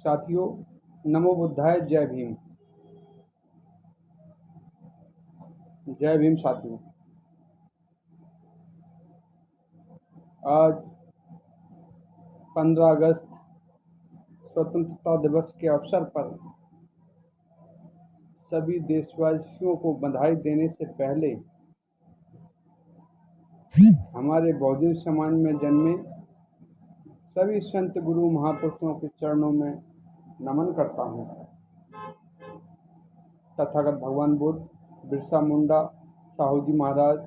साथियों, नमो बुद्धाय, जय भीम। जय भीम साथियों। आज 15 अगस्त स्वतंत्रता दिवस के अवसर पर सभी देशवासियों को बधाई देने से पहले हमारे बहुजन समाज में जन्मे सभी संत गुरु महापुरुषों के चरणों में नमन करता हूँ। तथागत भगवान बुद्ध, बिरसा मुंडा, साहू जी महाराज,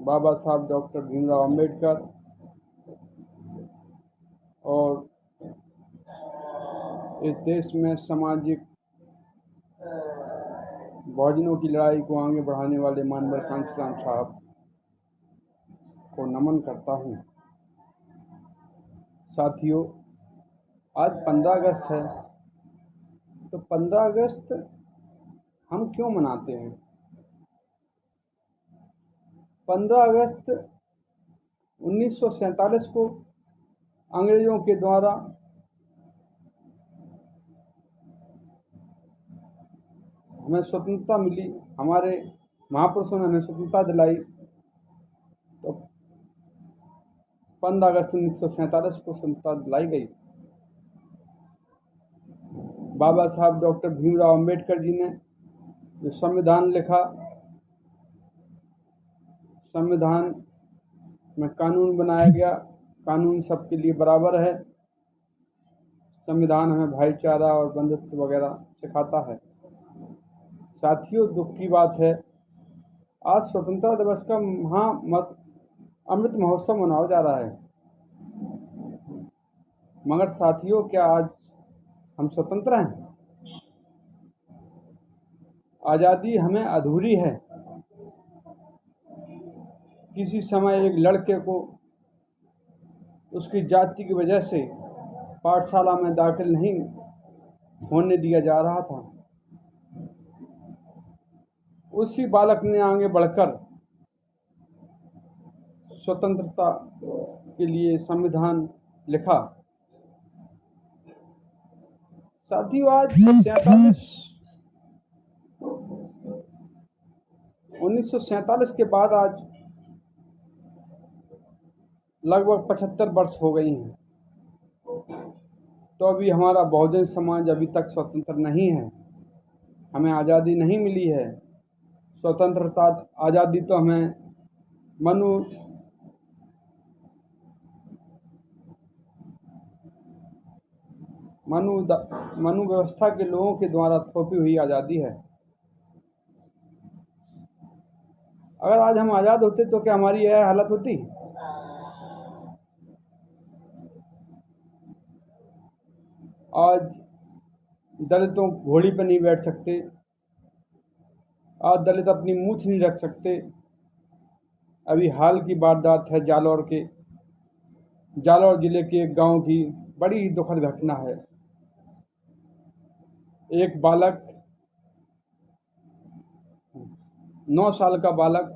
बाबा साहब डॉक्टर भीमराव अंबेडकर और इस देश में सामाजिक बहुजनों की लड़ाई को आगे बढ़ाने वाले मानवर कांशीराम साहब को नमन करता हूँ। साथियों, आज 15 अगस्त है, तो 15 अगस्त हम क्यों मनाते हैं? 15 अगस्त 1947 को अंग्रेजों के द्वारा हमें स्वतंत्रता मिली, हमारे महापुरुषों ने हमें स्वतंत्रता दिलाई। तो 15 अगस्त 1947 को स्वतंत्रता दिलाई गई। बाबा साहब डॉक्टर भीमराव अंबेडकर जी ने जो संविधान लिखा, संविधान में कानून बनाया गया, कानून सबके लिए बराबर है। संविधान हमें भाईचारा और बंधुत्व वगैरह सिखाता है। साथियों, दुख की बात है, आज स्वतंत्रता दिवस का अमृत महोत्सव मनाया जा रहा है। मगर साथियों, क्या आज हम स्वतंत्र हैं? आज़ादी हमें अधूरी है। किसी समय एक लड़के को उसकी जाति की वजह से पाठशाला में दाखिल नहीं होने दिया जा रहा था। उसी बालक ने आगे बढ़कर स्वतंत्रता के लिए संविधान लिखा। साथियों, आज 1947 के बाद आज लगभग 75 वर्ष हो गई हैं, तो अभी हमारा बहुजन समाज अभी तक स्वतंत्र नहीं है। हमें आज़ादी नहीं मिली है। स्वतंत्रता आज़ादी तो हमें मनु व्यवस्था के लोगों के द्वारा थोपी हुई आज़ादी है। अगर आज हम आज़ाद होते तो क्या हमारी यह हालत होती? आज दलितों घोड़ी पर नहीं बैठ सकते, आज दलित अपनी मूछ नहीं रख सकते। अभी हाल की वारदात है जालौर जिले के एक गांव की बड़ी दुखद घटना है। एक बालक, 9 साल का बालक,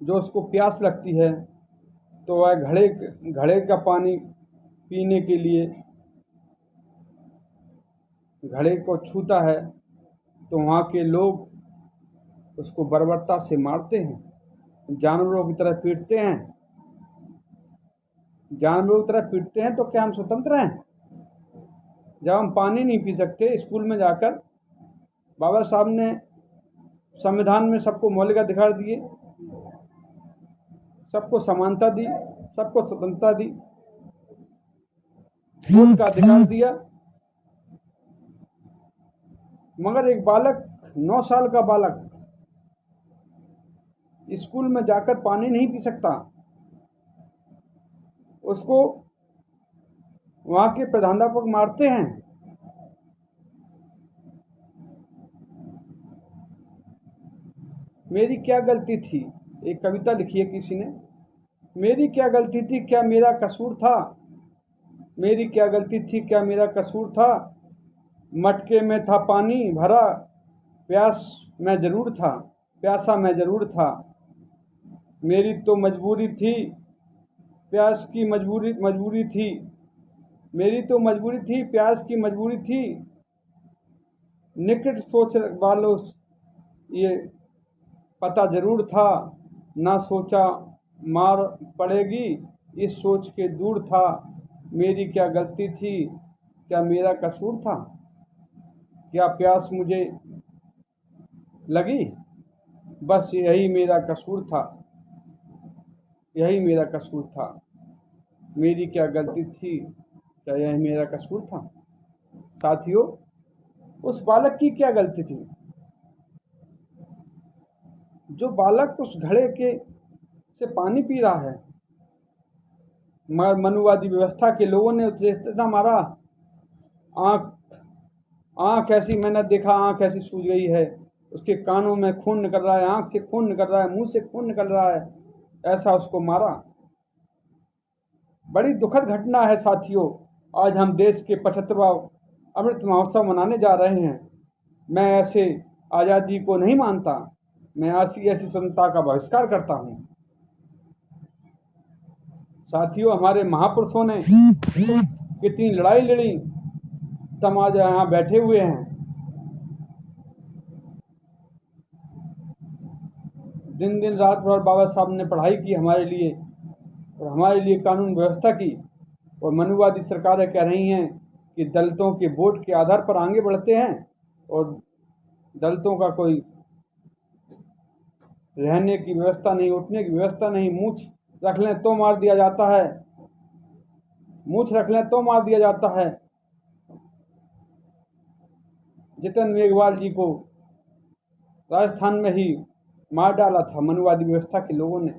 जो उसको प्यास लगती है तो वह घड़े का पानी पीने के लिए घड़े को छूता है, तो वहाँ के लोग उसको बर्बरता से मारते हैं, जानवरों की तरह पीटते हैं। जानवरों की तरह पीटते हैं, तो क्या हम स्वतंत्र हैं? जब हम पानी नहीं पी सकते, स्कूल में जाकर बाबा साहब ने संविधान में सबको मौलिक अधिकार दिए, सबको समानता दी, सबको स्वतंत्रता दी, वोट का अधिकार दिया। मगर एक बालक, 9 साल का बालक, स्कूल में जाकर पानी नहीं पी सकता। उसको वहां के प्रधानाध्यापक मारते हैं। मेरी क्या गलती थी? एक कविता लिखी है किसी ने, मेरी क्या गलती थी, क्या मेरा कसूर था? मेरी क्या गलती थी, क्या मेरा कसूर था? मटके में था पानी भरा, प्यासा मैं जरूर था। मेरी तो मजबूरी थी, प्यास की मजबूरी थी, मेरी तो मजबूरी थी, प्यास की मजबूरी थी। निकट सोच वालों ये पता जरूर था, ना सोचा मार पड़ेगी, इस सोच के दूर था। मेरी क्या गलती थी, क्या मेरा कसूर था, क्या प्यास मुझे लगी, बस यही मेरा कसूर था, यही मेरा कसूर था। मेरी क्या गलती थी, क्या यही मेरा कसूर था। साथियों, उस बालक की क्या गलती थी? जो बालक उस घड़े के से पानी पी रहा है, मगर मनुवादी व्यवस्था के लोगों ने उसे इतना मारा, आंख आंख ऐसी, मैंने देखा आंख ऐसी सूज गई है, उसके कानों में खून निकल रहा है, आंख से खून निकल रहा है, मुंह से खून निकल रहा है, ऐसा उसको मारा। बड़ी दुखद घटना है साथियों। आज हम देश के 75वां अमृत महोत्सव मनाने जा रहे हैं। मैं ऐसे आज़ादी को नहीं मानता, मैं ऐसी स्वतंत्रता का बहिष्कार करता हूँ। साथियों, हमारे महापुरुषों ने कितनी लड़ाई लड़ी, तब आज यहाँ बैठे हुए हैं। दिन दिन रात भर बाबा साहब ने पढ़ाई की हमारे लिए, और हमारे लिए कानून व्यवस्था की। और मनुवादी सरकारें कह रही हैं कि दलितों के वोट के आधार पर आगे बढ़ते हैं, और दलितों का कोई रहने की व्यवस्था नहीं, उठने की व्यवस्था नहीं। मूछ रख लें तो मार दिया जाता है, मूछ रख लें तो मार दिया जाता है। जितन मेघवाल जी को राजस्थान में ही मार डाला था मनुवादी व्यवस्था के लोगों ने।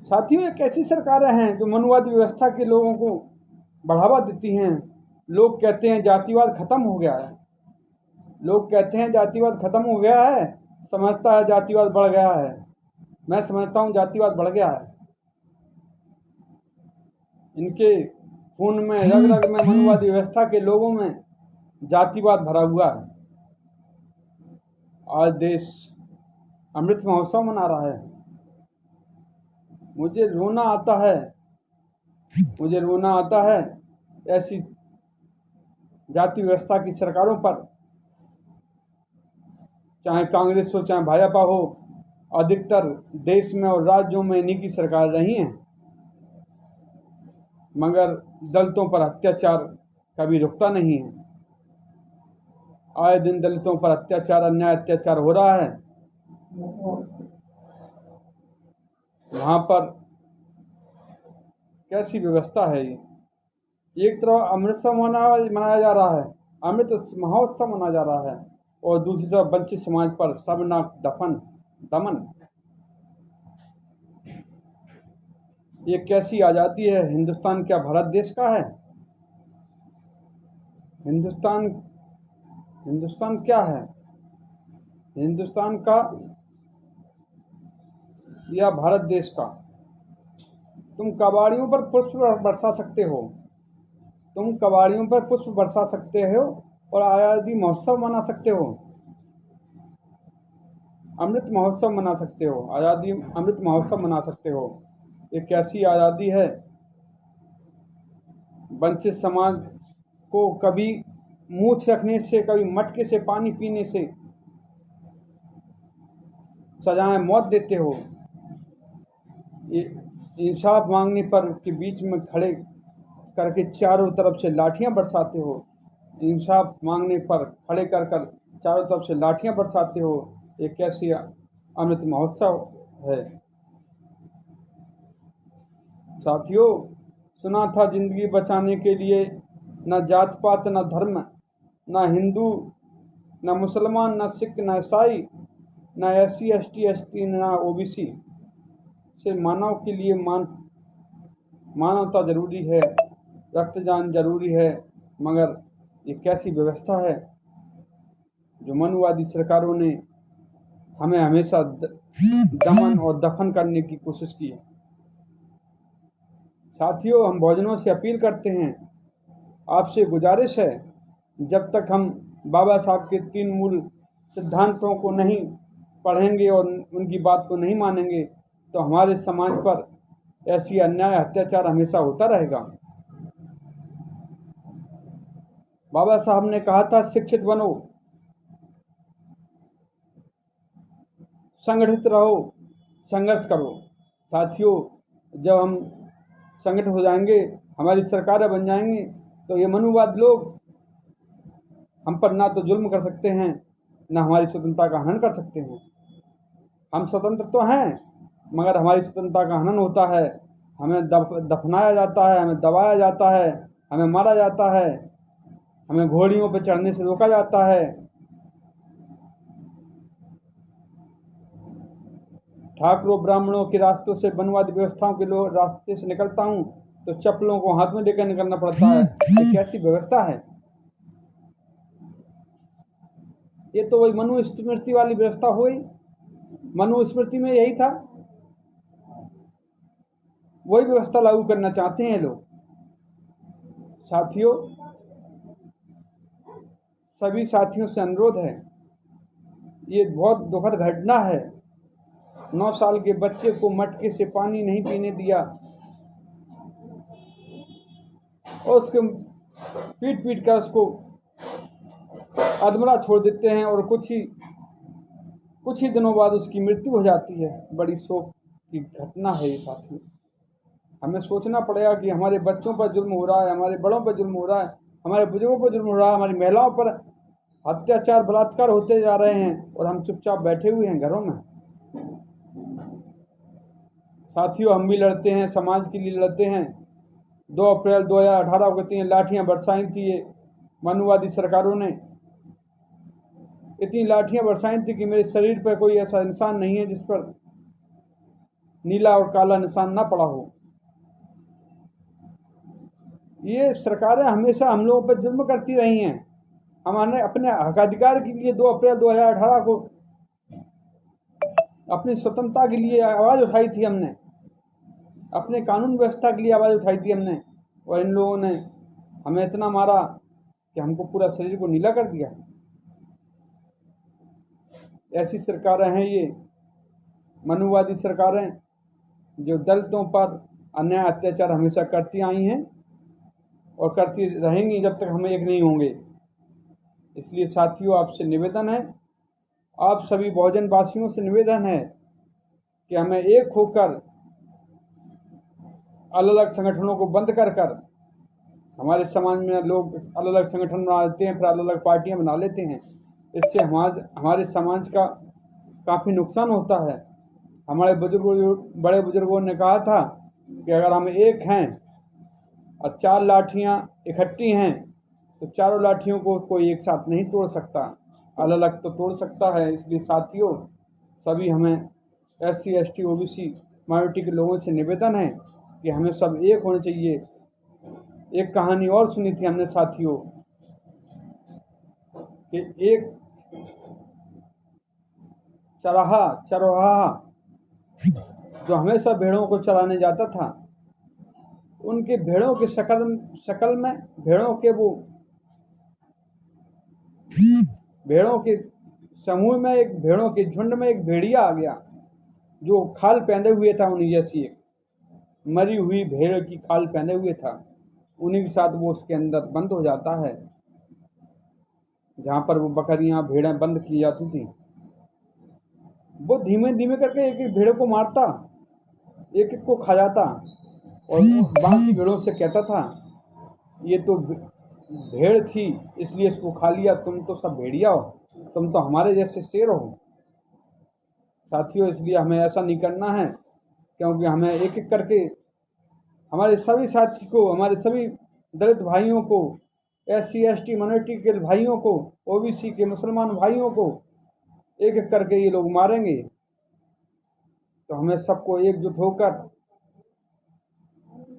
साथियों, एक ऐसी सरकारें हैं जो मनुवादी व्यवस्था के लोगों को बढ़ावा देती हैं। लोग कहते हैं जातिवाद खत्म हो गया है, लोग कहते हैं जातिवाद खत्म हो गया है, समझता है जातिवाद बढ़ गया है। मैं समझता हूं जातिवाद बढ़ गया है। इनके खून में, रग रग में, मनुवादी व्यवस्था के लोगों में जातिवाद भरा हुआ है। आज देश अमृत महोत्सव मना रहा है। मुझे रोना आता है, मुझे रोना आता है ऐसी जाति व्यवस्था की सरकारों पर, चाहे कांग्रेस हो चाहे भाजपा हो। अधिकतर देश में और राज्यों में इन्हीं की सरकार रही हैं, मगर दलितों पर अत्याचार कभी रुकता नहीं है। आए दिन दलितों पर अत्याचार, अन्याय अत्याचार हो रहा है। वहां पर कैसी व्यवस्था है ये? एक तरफ अमृतसर मनाया जा रहा है, अमृत महोत्सव मनाया जा रहा है, और दूसरी तरफ वंचित समाज पर शर्मनाक दमन। ये कैसी आजादी है? हिंदुस्तान क्या भारत देश का है? हिंदुस्तान क्या है? हिंदुस्तान का या भारत देश का? तुम कबाड़ियों पर पुष्प बरसा सकते हो, तुम कबाड़ियों पर पुष्प बरसा सकते हो और आज़ादी महोत्सव मना सकते हो, अमृत महोत्सव मना सकते हो, आज़ादी अमृत महोत्सव मना सकते हो। ये कैसी आज़ादी है? वंचित समाज को कभी मूछ रखने से, कभी मटके से पानी पीने से सजाएं मौत देते हो। इंसाफ मांगने पर के बीच में खड़े करके चारों तरफ से लाठियां बरसाते हो। इंसाफ मांगने पर खड़े कर चारों तरफ से लाठियां बरसाते हो। ये कैसी अमृत महोत्सव है? साथियों, सुना था जिंदगी बचाने के लिए न जात पात, न धर्म, न हिंदू, न मुसलमान, न सिख, न ईसाई, न SC ST ST, न OBC से मानव के लिए मानवता जरूरी है, रक्तदान जरूरी है। मगर ये कैसी व्यवस्था है जो मनुवादी सरकारों ने हमें हमेशा दमन और दफन करने की कोशिश की है। साथियों, हम बहुजनों से अपील करते हैं, आपसे गुजारिश है, जब तक हम बाबा साहब के 3 मूल सिद्धांतों को नहीं पढ़ेंगे और उनकी बात को नहीं मानेंगे, तो हमारे समाज पर ऐसी अन्याय अत्याचार हमेशा होता रहेगा। बाबा साहब ने कहा था, शिक्षित बनो, संगठित रहो, संघर्ष करो। साथियों, जब हम संगठित हो जाएंगे, हमारी सरकारें बन जाएंगी, तो ये मनुवाद लोग हम पर ना तो जुल्म कर सकते हैं, ना हमारी स्वतंत्रता का हनन कर सकते हैं। हम स्वतंत्र तो हैं, मगर हमारी स्वतंत्रता का हनन होता है। हमें दफनाया जाता है, हमें दबाया जाता है, हमें मारा जाता है, हमें घोड़ियों पर चढ़ने से रोका जाता है। ठाकुरों ब्राह्मणों के रास्तों से, वनवादी व्यवस्थाओं के लोग रास्ते से निकलता हूँ तो चप्पलों को हाथ में लेकर निकलना पड़ता है। ये कैसी व्यवस्था है? ये तो वही मनुस्मृति वाली व्यवस्था हुई। मनुस्मृति में यही था, वही व्यवस्था लागू करना चाहते हैं लोग। साथियों, सभी साथियों से अनुरोध है, ये बहुत दुखद घटना है। 9 साल के बच्चे को मटके से पानी नहीं पीने दिया और उसके पीट पीट कर उसको अधमरा छोड़ देते हैं और कुछ ही दिनों बाद उसकी मृत्यु हो जाती है। बड़ी शोक की घटना है ये साथियों। हमें सोचना पड़ेगा कि हमारे बच्चों पर जुल्म हो रहा है, हमारे बड़ों पर जुल्म हो रहा है, हमारे बुजुर्गों पर जुल्म हो रहा है, हमारी महिलाओं पर अत्याचार बलात्कार होते जा रहे हैं और हम चुपचाप बैठे हुए हैं घरों में। साथियों, हम भी लड़ते हैं, समाज के लिए लड़ते हैं। 2 अप्रैल 2018 को 3 लाठियां बरसाई थी ये मनुवादी सरकारों ने। इतनी लाठियां बरसाई थी कि मेरे शरीर पर कोई ऐसा निशान नहीं है जिस पर नीला और काला निशान ना पड़ा हो। ये सरकारें हमेशा हम लोगों पर जुल्म करती रही हैं। हमने अपने हकाधिकार के लिए 2 अप्रैल 2018 को अपनी स्वतंत्रता के लिए आवाज उठाई थी हमने, अपने कानून व्यवस्था के लिए आवाज उठाई थी हमने, और इन लोगों ने हमें इतना मारा कि हमको पूरा शरीर को नीला कर दिया। ऐसी सरकारें हैं ये मनुवादी सरकारें, जो दलितों पर अन्याय अत्याचार हमेशा करती आई हैं और करती रहेंगी जब तक हम एक नहीं होंगे। इसलिए साथियों, आपसे निवेदन है, आप सभी बहुजन वासियों से निवेदन है कि हमें एक होकर अलग अलग संगठनों को बंद कर हमारे समाज में लोग अलग अलग संगठन बना लेते हैं, फिर अलग अलग पार्टियां बना लेते हैं। इससे हमारे समाज का काफ़ी नुकसान होता है। हमारे बड़े बुजुर्गों ने कहा था कि अगर हम एक हैं और 4 लाठियां इकट्ठी हैं तो चारों लाठियों को कोई एक साथ नहीं तोड़ सकता, अलग अलग तो तोड़ सकता है। इसलिए साथियों, सभी हमें SC ST OBC माइनॉरिटी के लोगों से निवेदन है कि हमें सब एक होने चाहिए। एक कहानी और सुनी थी हमने साथियों कि एक चरवाहा जो हमेशा भेड़ों को चराने जाता था, उनके भेड़ों के शकल में भेड़ों के समूह में भेड़ों के झुंड में एक भेड़िया आ गया जो खाल पहने हुए था, उन्हीं जैसी एक मरी हुई भेड़ की खाल पहने हुए था। उन्हीं के साथ वो उसके अंदर बंद हो जाता है, जहां पर वो बकरियां भेड़ें बंद की जाती थी। वो धीमे धीमे करके एक एक भेड़ को मारता, एक एक को खा जाता और बाकी भेड़ों से कहता था, ये तो भेड़ थी इसलिए इसको खा लिया, तुम तो सब भेड़िया हो, तुम तो हमारे जैसे शेर हो। साथियों, इसलिए हमें ऐसा नहीं करना है, क्योंकि हमें एक एक करके हमारे सभी साथी को, हमारे सभी दलित भाइयों को, SC ST माइनॉरिटी के भाइयों को, OBC के मुसलमान भाइयों को एक एक करके ये लोग मारेंगे। तो हमें सबको एकजुट होकर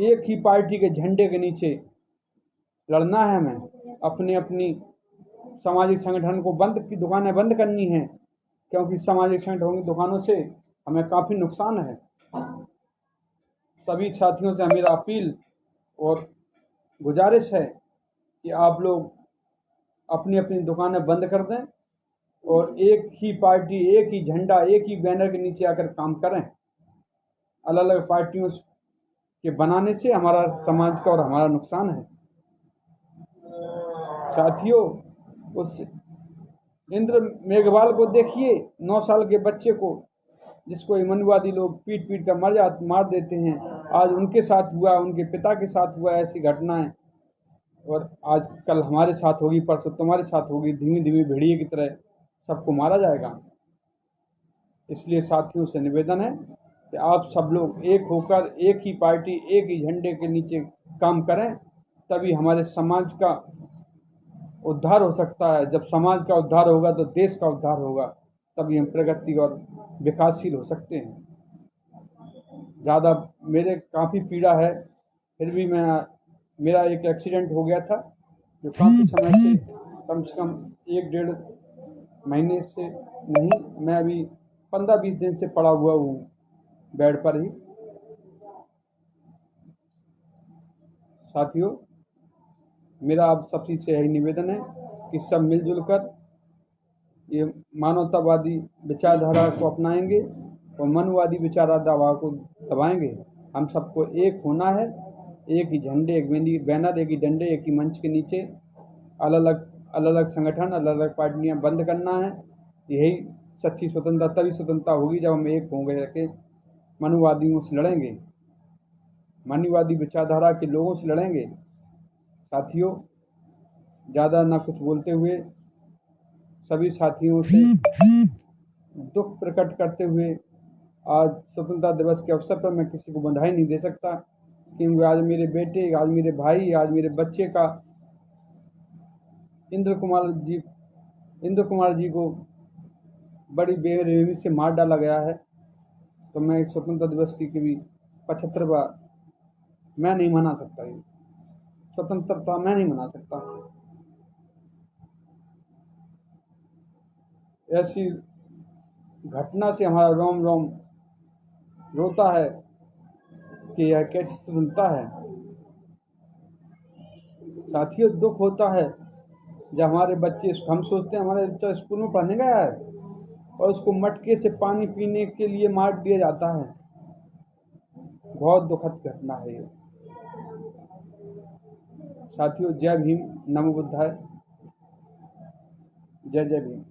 एक ही पार्टी के झंडे के नीचे लड़ना है। हमें अपनी अपनी सामाजिक संगठन को दुकानें बंद करनी है, क्योंकि सामाजिक संगठनों की दुकानों से हमें काफ़ी नुकसान है। सभी साथियों से मेरा अपील और गुजारिश है कि आप लोग अपनी अपनी दुकानें बंद कर दें और एक ही पार्टी, एक ही झंडा, एक ही बैनर के नीचे आकर काम करें। अलग अलग पार्टियों के बनाने से हमारा समाज का और हमारा नुकसान है। साथियों, उस इंद्र मेघवाल को देखिए, 9 साल के बच्चे को, जिसको मनवादी लोग पीट पीट कर मार देते हैं। आज उनके साथ हुआ, उनके पिता के साथ हुआ ऐसी घटनाएं, और आज कल हमारे साथ होगी, परसों तुम्हारे साथ होगी। धीमी धीमी भेड़िए की तरह सबको मारा जाएगा। इसलिए साथियों से निवेदन है कि आप सब लोग एक होकर, एक ही पार्टी, एक ही झंडे के नीचे काम करें, तभी हमारे समाज का उद्धार हो सकता है। जब समाज का उद्धार होगा तो देश का उद्धार होगा, तभी हम प्रगति और विकासशील हो सकते हैं। ज़्यादा मेरे काफ़ी पीड़ा है, फिर भी मेरा एक एक्सीडेंट हो गया था, जो काफ़ी समय से, कम से कम 1 डेढ़ महीने से नहीं, मैं अभी 15-20 दिन से पड़ा हुआ हूँ बेड पर ही। साथियों, मेरा आप सबसे से यही निवेदन है कि सब मिलजुल कर ये मानवतावादी विचारधारा को अपनाएंगे और मनवादी विचारधारा को दबाएंगे। हम सबको एक होना है, एक ही झंडे, एक बैनर, एक ही डंडे, एक ही मंच के नीचे। अलग अलग संगठन, अलग अलग पार्टियां बंद करना है। यही सच्ची स्वतंत्रता, तभी स्वतंत्रता होगी जब हम एक होंगे के मनुवादियों से लड़ेंगे, मनुवादी विचारधारा के लोगों से लड़ेंगे। साथियों, ज़्यादा ना कुछ बोलते हुए सभी साथियों से दुख प्रकट करते हुए, आज स्वतंत्रता दिवस के अवसर पर मैं किसी को बधाई नहीं दे सकता, क्योंकि आज मेरे बेटे, आज मेरे भाई, आज मेरे बच्चे का इंद्र कुमार जी को बड़ी बेरहमी से मार डाला गया है। तो मैं एक स्वतंत्रता दिवस की भी 75 बार मैं नहीं मना सकता, ये स्वतंत्रता मैं नहीं मना सकता। ऐसी घटना से हमारा रोम रोम रोता है कि यह कैसी स्वतंत्रता है। साथियों, दुख होता है जब हमारे बच्चे, हम सोचते हैं हमारे बच्चा स्कूल में पढ़ने गया है और उसको मटके से पानी पीने के लिए मार दिया जाता है। बहुत दुखद घटना है ये। साथियों, जय भीम, नमो बुद्धाय, जय जय भीम।